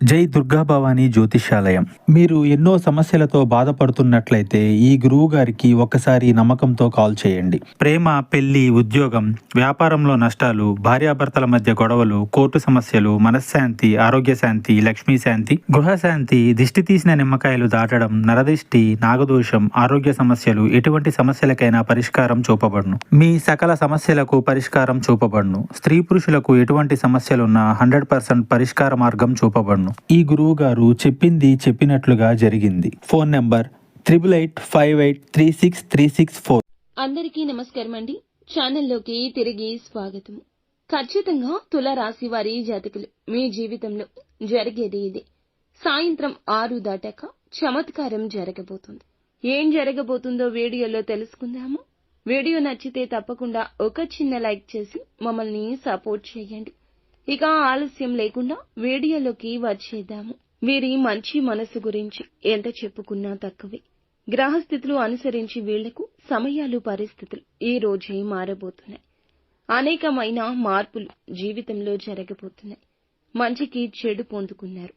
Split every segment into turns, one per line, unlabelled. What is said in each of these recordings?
జై దుర్గా భవానీ జ్యోతిష్యాలయం. మీరు ఎన్నో సమస్యలతో బాధపడుతున్నట్లయితే ఈ గురువు గారికి ఒక్కసారి నమ్మకంతో కాల్ చేయండి. ప్రేమ, పెళ్లి, ఉద్యోగం, వ్యాపారంలో నష్టాలు, భార్యాభర్తల మధ్య గొడవలు, కోర్టు సమస్యలు, మనశ్శాంతి, ఆరోగ్య శాంతి, లక్ష్మీ శాంతి, గృహశాంతి, దిష్టి తీసిన నిమ్మకాయలు దాటడం, నరదిష్టి, నాగదోషం, ఆరోగ్య సమస్యలు, ఎటువంటి సమస్యలకైనా పరిష్కారం చూపబడును. మీ సకల సమస్యలకు పరిష్కారం చూపబడును. స్త్రీ పురుషులకు ఎటువంటి సమస్యలున్నా 100% పరిష్కార మార్గం చూపబడును. ఈ గురువు గారు చెప్పింది చెప్పినట్లుగా జరిగింది. Phone number 8858363664.
అందరికీ నమస్కారం అండి. ఛానల్లోకి తిరిగి స్వాగతం. ఖచ్చితంగా తుల రాశి వారి జాతకులు మీ జీవితంలో జరిగేది ఇది. సాయంత్రం 6 దాటాక చమత్కారం జరగబోతుంది. ఏం జరగబోతుందో వీడియోలో తెలుసుకుందాము. వీడియో నచ్చితే తప్పకుండా ఒక చిన్న లైక్ చేసి మమ్మల్ని సపోర్ట్ చేయండి. ఇక ఆలస్యం లేకుండా వీడియోలోకి వచ్చేద్దాము. వీరి మంచి మనసు గురించి ఎంత చెప్పుకున్నా తక్కువే. గ్రహస్థితులు అనుసరించి వీళ్లకు సమయాలు, పరిస్థితులు ఈ రోజే మారబోతున్నాయి. అనేకమైన మార్పులు జీవితంలో జరగబోతున్నాయి. మంచికి చెడు పొందుకున్నారు,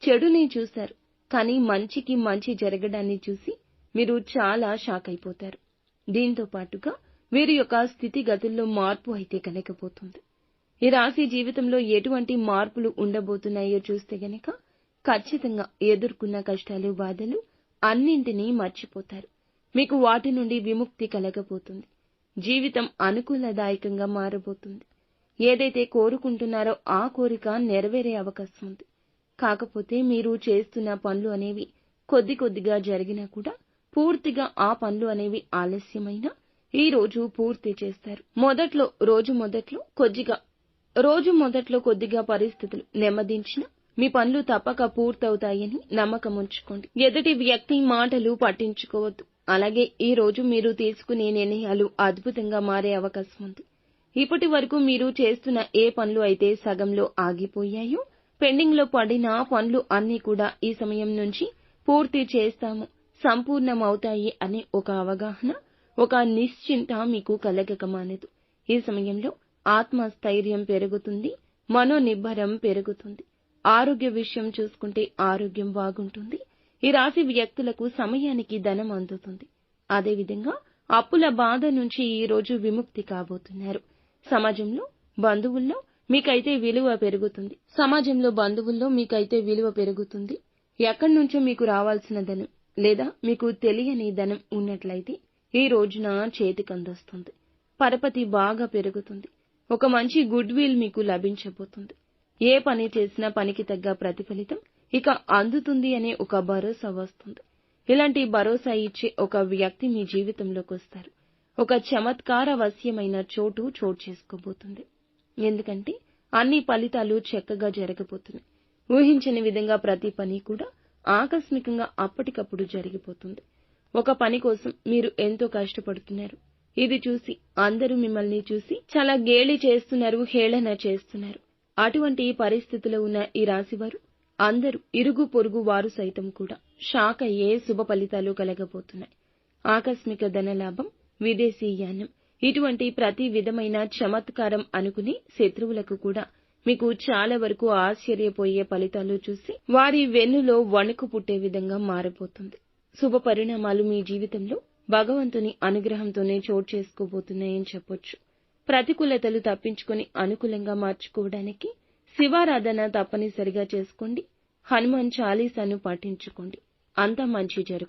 చెడుని చూశారు. కానీ మంచికి మంచి జరగడాన్ని చూసి మీరు చాలా షాక్ అయిపోతారు. దీంతో పాటుగా వీరి యొక్క స్థితిగతుల్లో మార్పు అయితే కలగబోతుంది. ఈ రాశి జీవితంలో ఎటువంటి మార్పులు ఉండబోతున్నాయో చూస్తే గనక ఖచ్చితంగా ఎదుర్కొన్న కష్టాలు, బాధలు అన్నింటినీ మర్చిపోతారు. మీకు వాటి నుండి విముక్తి కలగబోతుంది. జీవితం అనుకూలదాయకంగా మారబోతుంది. ఏదైతే కోరుకుంటున్నారో ఆ కోరిక నెరవేరే అవకాశం ఉంది. కాకపోతే మీరు చేస్తున్న పనులు అనేవి కొద్ది కొద్దిగా జరిగినా కూడా పూర్తిగా ఆ పనులు అనేవి ఆలస్యమైనా ఈ రోజు పూర్తి చేస్తారు. రోజు మొదట్లో కొద్దిగా పరిస్థితులు నెమ్మదించినా మీ పనులు తప్పక పూర్తవుతాయని నమ్మకం ఉంచుకోండి. ఎదుటి వ్యక్తి మాటలు పట్టించుకోవద్దు. అలాగే ఈ రోజు మీరు తీసుకునే నిర్ణయాలు అద్భుతంగా మారే అవకాశం ఉంది. ఇప్పటి వరకు మీరు చేస్తున్న ఏ పనులు అయితే సగంలో ఆగిపోయాయో, పెండింగ్ లో పడిన పనులు అన్నీ కూడా ఈ సమయం నుంచి పూర్తి చేస్తాము, సంపూర్ణమవుతాయి అనే ఒక అవగాహన, ఒక నిశ్చింత మీకు కలగక మానదు. ఈ సమయంలో ఆత్మస్థైర్యం పెరుగుతుంది, మనోనిబ్బరం పెరుగుతుంది. ఆరోగ్య విషయం చూసుకుంటే ఆరోగ్యం బాగుంటుంది. ఈ రాశి వ్యక్తులకు సమయానికి ధనం అందుతుంది. అదేవిధంగా అప్పుల బాధ నుంచి ఈ రోజు విముక్తి కాబోతున్నారు. సమాజంలో బంధువుల్లో మీకైతే విలువ పెరుగుతుంది. ఎక్కడి నుంచో మీకు రావాల్సిన ధనం లేదా మీకు తెలియని ధనం ఉన్నట్లయితే ఈ రోజున చేతికందొస్తుంది. పరపతి బాగా పెరుగుతుంది. ఒక మంచి గుడ్ విల్ మీకు లభించబోతుంది. ఏ పని చేసినా పనికి తగ్గ ప్రతిఫలితం ఇక అందుతుంది అనే ఒక భరోసా వస్తుంది. ఇలాంటి భరోసా ఇచ్చే ఒక వ్యక్తి మీ జీవితంలోకి వస్తారు. ఒక చమత్కారవశ్యమైన చోటు చేసుకోబోతుంది. ఎందుకంటే అన్ని ఫలితాలు చక్కగా జరగబోతున్నాయి. ఊహించని విధంగా ప్రతి పని కూడా ఆకస్మికంగా అప్పటికప్పుడు జరిగిపోతుంది. ఒక పని కోసం మీరు ఎంతో కష్టపడుతున్నారు. ఇది చూసి అందరూ మిమ్మల్ని చూసి చాలా గేలి చేస్తున్నారు, హేళన చేస్తున్నారు. అటువంటి పరిస్థితిలో ఉన్న ఈ రాశివారు అందరూ ఇరుగు పొరుగు వారు సైతం కూడా షాక్ అయ్యే శుభ ఫలితాలు కలగబోతున్నాయి. ఆకస్మిక ధనలాభం, విదేశీయానం, ఇటువంటి ప్రతి విధమైన చమత్కారం అనుకుని శత్రువులకు కూడా మీకు చాలా వరకు ఆశ్చర్యపోయే ఫలితాలు చూసి వారి వెన్నులో వణుకు పుట్టే విధంగా మారబోతుంది. శుభ పరిణామాలు మీ జీవితంలో భగవంతుని అనుగ్రహంతోనే చోటు చేసుకోబోతున్నాయని చెప్పొచ్చు. ప్రతికూలతలు తప్పించుకొని అనుకూలంగా మార్చుకోవడానికి శివారాధన తప్పనిసరిగా చేసుకోండి. హనుమాన్ చాలీసాను పాటించుకోండి. అంతా మంచి జరుగుతుంది.